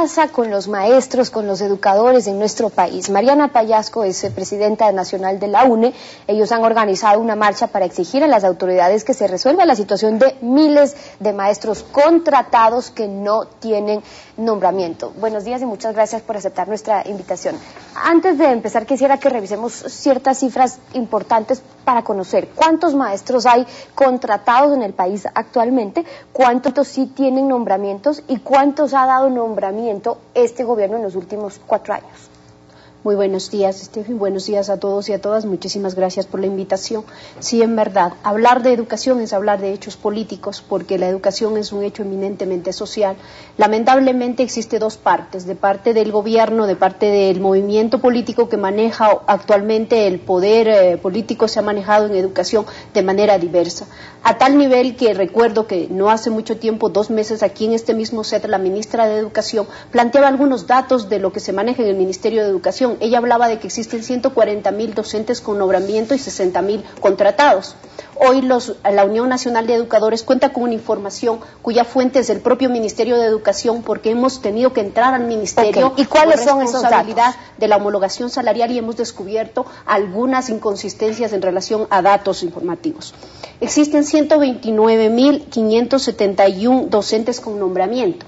pasa con los maestros, con los educadores en nuestro país? Mariana Pallasco es presidenta nacional de la UNE. Ellos han organizado una marcha para exigir a las autoridades que se resuelva la situación de miles de maestros contratados que no tienen nombramiento. Buenos días y muchas gracias por aceptar nuestra invitación. Antes de empezar, quisiera que revisemos ciertas cifras importantes para conocer cuántos maestros hay contratados en el país actualmente, cuántos sí tienen nombramientos y cuántos ha dado nombramiento este gobierno en los últimos 4 años. Muy buenos días, Stephen. Buenos días a todos y a todas. Muchísimas gracias por la invitación. Sí, en verdad, hablar de educación es hablar de hechos políticos, porque la educación es un hecho eminentemente social. Lamentablemente existe dos partes, de parte del gobierno, de parte del movimiento político que maneja actualmente el poder político. Se ha manejado en educación de manera diversa, a tal nivel que recuerdo que no hace mucho tiempo, 2 meses, aquí en este mismo set, la ministra de Educación planteaba algunos datos de lo que se maneja en el Ministerio de Educación. Ella hablaba de que existen 140.000 docentes con nombramiento y 60.000 contratados. Hoy la Unión Nacional de Educadores cuenta con una información cuya fuente es el propio Ministerio de Educación, porque hemos tenido que entrar al Ministerio. ¿Y cuáles son esos datos? De la homologación salarial, y hemos descubierto algunas inconsistencias en relación a datos informativos. Existen 129.571 docentes con nombramiento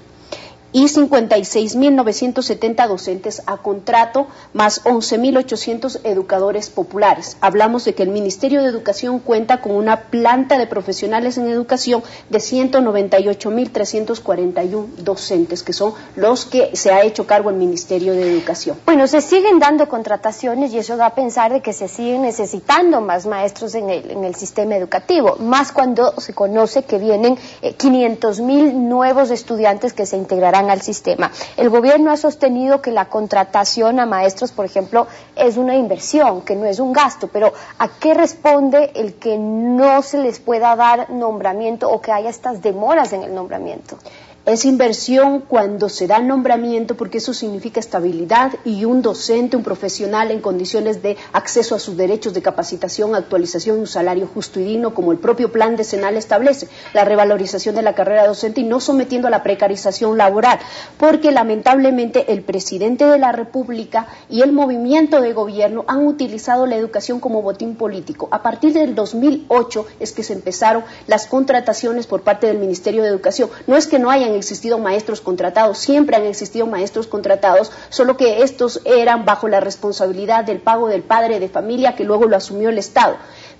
y 56.970 docentes a contrato, más 11.800 educadores populares. Hablamos de que el Ministerio de Educación cuenta con una planta de profesionales en educación de 198.341 docentes, que son los que se ha hecho cargo el Ministerio de Educación. Bueno, se siguen dando contrataciones y eso da a pensar de que se siguen necesitando más maestros en el sistema educativo, más cuando se conoce que vienen 500.000 nuevos estudiantes que se integrarán al sistema. El gobierno ha sostenido que la contratación a maestros, por ejemplo, es una inversión, que no es un gasto, pero ¿a qué responde el que no se les pueda dar nombramiento o que haya estas demoras en el nombramiento? Es inversión cuando se da nombramiento, porque eso significa estabilidad y un docente, un profesional en condiciones de acceso a sus derechos de capacitación, actualización y un salario justo y digno, como el propio plan decenal establece, la revalorización de la carrera docente y no sometiendo a la precarización laboral, porque lamentablemente el presidente de la República y el movimiento de gobierno han utilizado la educación como botín político. A partir del 2008 es que se empezaron las contrataciones por parte del Ministerio de Educación. No es que no hayan existido maestros contratados, siempre han existido maestros contratados, solo que estos eran bajo la responsabilidad del pago del padre de familia, que luego lo asumió el Estado.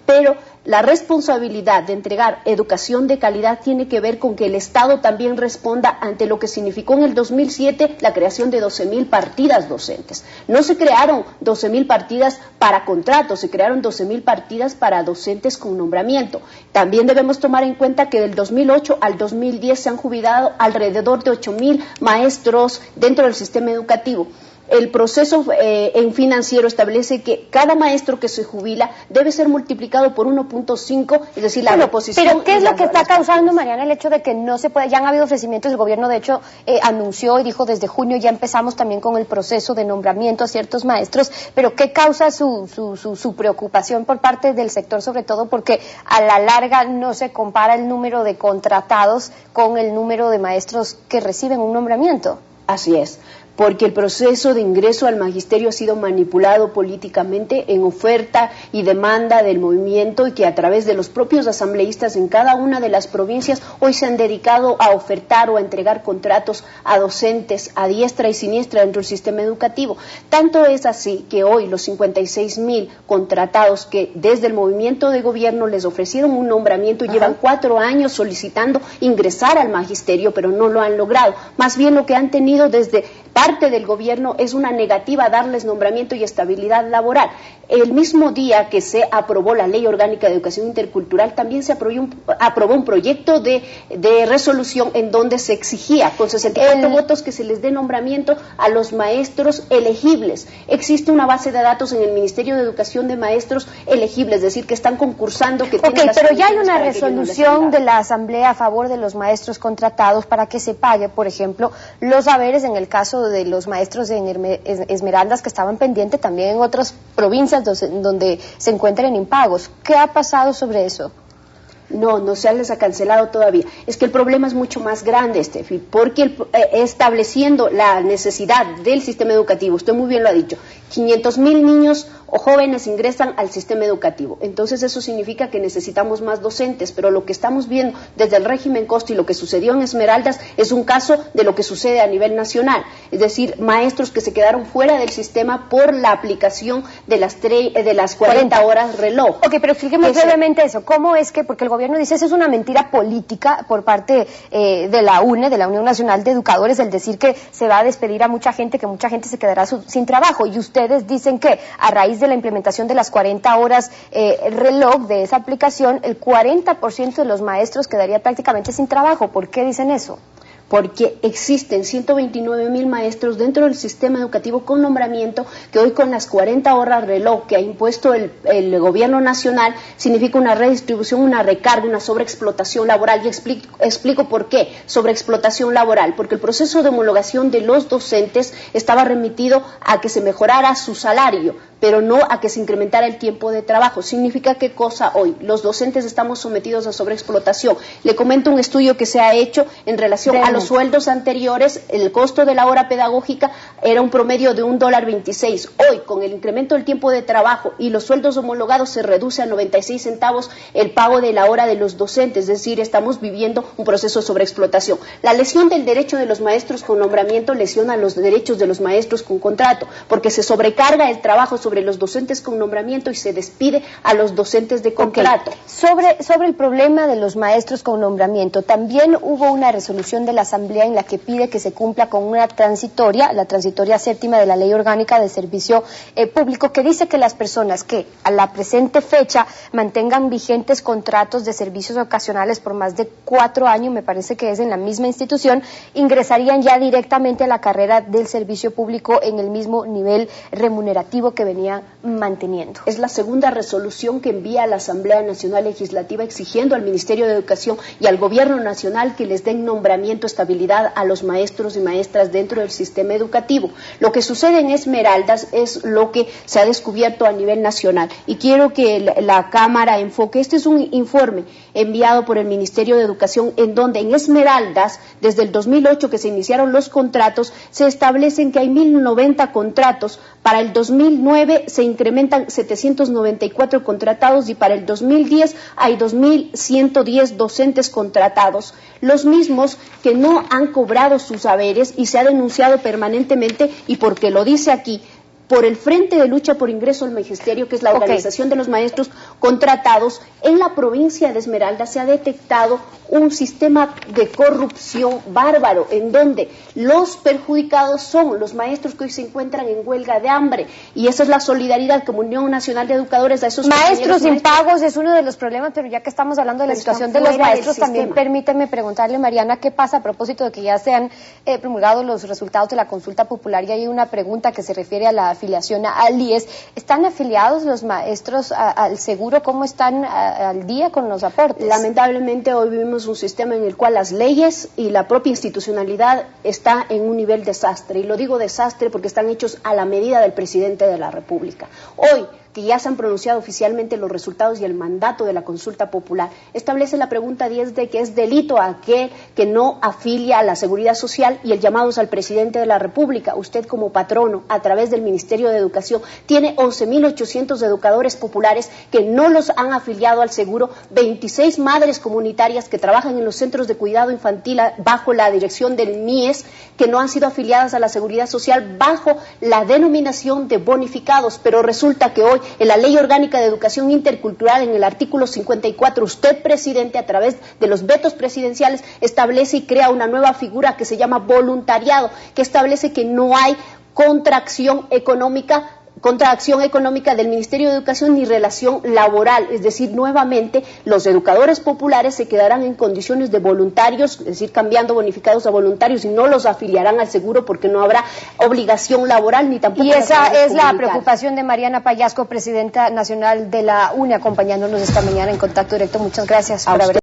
Pero la responsabilidad de entregar educación de calidad tiene que ver con que el Estado también responda ante lo que significó en el 2007 la creación de 12.000 partidas docentes. No se crearon 12.000 partidas para contratos, se crearon 12.000 partidas para docentes con nombramiento. También debemos tomar en cuenta que del 2008 al 2010 se han jubilado alrededor de 8.000 maestros dentro del sistema educativo. El proceso en financiero establece que cada maestro que se jubila debe ser multiplicado por 1.5, es decir, la reposición. Pero ¿qué es lo que está causando, Mariana, el hecho de que no se puede? Ya han habido ofrecimientos, el gobierno de hecho anunció y dijo desde junio ya empezamos también con el proceso de nombramiento a ciertos maestros, pero ¿qué causa su preocupación por parte del sector, sobre todo porque a la larga no se compara el número de contratados con el número de maestros que reciben un nombramiento? Así es, porque el proceso de ingreso al magisterio ha sido manipulado políticamente en oferta y demanda del movimiento, y que a través de los propios asambleístas en cada una de las provincias hoy se han dedicado a ofertar o a entregar contratos a docentes a diestra y siniestra dentro del sistema educativo. Tanto es así que hoy los 56.000 contratados que desde el movimiento de gobierno les ofrecieron un nombramiento llevan 4 años solicitando ingresar al magisterio, pero no lo han logrado. Más bien lo que han tenido desde parte del gobierno es una negativa a darles nombramiento y estabilidad laboral. El mismo día que se aprobó la Ley Orgánica de Educación Intercultural, también se aprobó un proyecto de resolución en donde se exigía con 64 votos que se les dé nombramiento a los maestros elegibles. Existe una base de datos en el Ministerio de Educación de maestros elegibles, es decir, que están concursando, que tienen las pero ya hay una resolución de la Asamblea a favor de los maestros contratados para que se pague, por ejemplo, los haberes en el caso de los maestros en Esmeraldas, que estaban pendientes, también en otras provincias donde se encuentran impagos. ¿Qué ha pasado sobre eso? No se les ha cancelado todavía. Es que el problema es mucho más grande, Estefi, porque estableciendo la necesidad del sistema educativo, usted muy bien lo ha dicho, 500,000 niños o jóvenes ingresan al sistema educativo. Entonces eso significa que necesitamos más docentes, pero lo que estamos viendo desde el régimen Costa y lo que sucedió en Esmeraldas es un caso de lo que sucede a nivel nacional, es decir, maestros que se quedaron fuera del sistema por la aplicación de las 40 horas reloj. Ok, pero expliquemos brevemente eso. ¿Cómo es que, porque el gobierno dice eso es una mentira política por parte de la UNE, de la Unión Nacional de Educadores, el decir que se va a despedir a mucha gente, que mucha gente se quedará sin trabajo, y ustedes dicen que a raíz de la implementación de las 40 horas reloj de esa aplicación, el 40% de los maestros quedaría prácticamente sin trabajo? ¿Por qué dicen eso? Porque existen 129,000 maestros dentro del sistema educativo con nombramiento que hoy con las 40 horas reloj que ha impuesto el gobierno nacional significa una redistribución, una recarga, una sobreexplotación laboral. Y explico por qué sobreexplotación laboral, porque el proceso de homologación de los docentes estaba remitido a que se mejorara su salario, pero no a que se incrementara el tiempo de trabajo. ¿Significa qué cosa hoy? Los docentes estamos sometidos a sobreexplotación. Le comento un estudio que se ha hecho en relación a los sueldos anteriores. El costo de la hora pedagógica era un promedio de $1.26. Hoy, con el incremento del tiempo de trabajo y los sueldos homologados, se reduce a 96 centavos el pago de la hora de los docentes, es decir, estamos viviendo un proceso de sobreexplotación. La lesión del derecho de los maestros con nombramiento lesiona los derechos de los maestros con contrato, porque se sobrecarga el trabajo sobre los docentes con nombramiento y se despide a los docentes de contrato. Okay. Sobre el problema de los maestros con nombramiento, también hubo una resolución de la Asamblea en la que pide que se cumpla con una transitoria, la transitoria séptima de la Ley Orgánica de Servicio Público, que dice que las personas que a la presente fecha mantengan vigentes contratos de servicios ocasionales por más de 4 años, me parece que es en la misma institución, ingresarían ya directamente a la carrera del servicio público en el mismo nivel remunerativo que venía manteniendo. Es la segunda resolución que envía a la Asamblea Nacional Legislativa exigiendo al Ministerio de Educación y al Gobierno Nacional que les den nombramiento, estabilidad a los maestros y maestras dentro del sistema educativo. Lo que sucede en Esmeraldas es lo que se ha descubierto a nivel nacional y quiero que la Cámara enfoque. Este es un informe enviado por el Ministerio de Educación en donde en Esmeraldas, desde el 2008 que se iniciaron los contratos, se establecen que hay 1.090 contratos. Para el 2009 se incrementan 794 contratados y para el 2010 hay 2.110 docentes contratados, los mismos que no han cobrado sus haberes y se ha denunciado permanentemente, y porque lo dice aquí, por el Frente de Lucha por Ingreso al Magisterio, que es la organización de los maestros contratados, en la provincia de Esmeralda se ha detectado un sistema de corrupción bárbaro, en donde los perjudicados son los maestros que hoy se encuentran en huelga de hambre, y esa es la solidaridad como Unión Nacional de Educadores a esos maestros impagos es uno de los problemas, pero ya que estamos hablando de la situación de los maestros, también permíteme preguntarle, Mariana, ¿qué pasa a propósito de que ya se han promulgado los resultados de la consulta popular? Y hay una pregunta que se refiere a la afiliación al IES. ¿Están afiliados los maestros al seguro? ¿Cómo están al día con los aportes? Lamentablemente hoy vivimos un sistema en el cual las leyes y la propia institucionalidad está en un nivel desastre, y lo digo desastre porque están hechos a la medida del presidente de la República. Hoy, que ya se han pronunciado oficialmente los resultados y el mandato de la consulta popular, establece la pregunta 10 de que es delito a aquel que no afilia a la Seguridad Social, y el llamado es al presidente de la República. Usted como patrono, a través del Ministerio de Educación, tiene 11.800 educadores populares que no los han afiliado al seguro, 26 madres comunitarias que trabajan en los centros de cuidado infantil bajo la dirección del MIES, que no han sido afiliadas a la Seguridad Social bajo la denominación de bonificados, pero resulta que hoy en la Ley Orgánica de Educación Intercultural, en el artículo 54, usted, presidente, a través de los vetos presidenciales, establece y crea una nueva figura que se llama voluntariado, que establece que no hay contracción económica del Ministerio de Educación ni relación laboral, es decir, nuevamente los educadores populares se quedarán en condiciones de voluntarios, es decir, cambiando bonificados a voluntarios, y no los afiliarán al seguro porque no habrá obligación laboral ni tampoco. Y esa es la preocupación de Mariana Payasco, presidenta nacional de la UNE, acompañándonos esta mañana en Contacto Directo. Muchas gracias por haber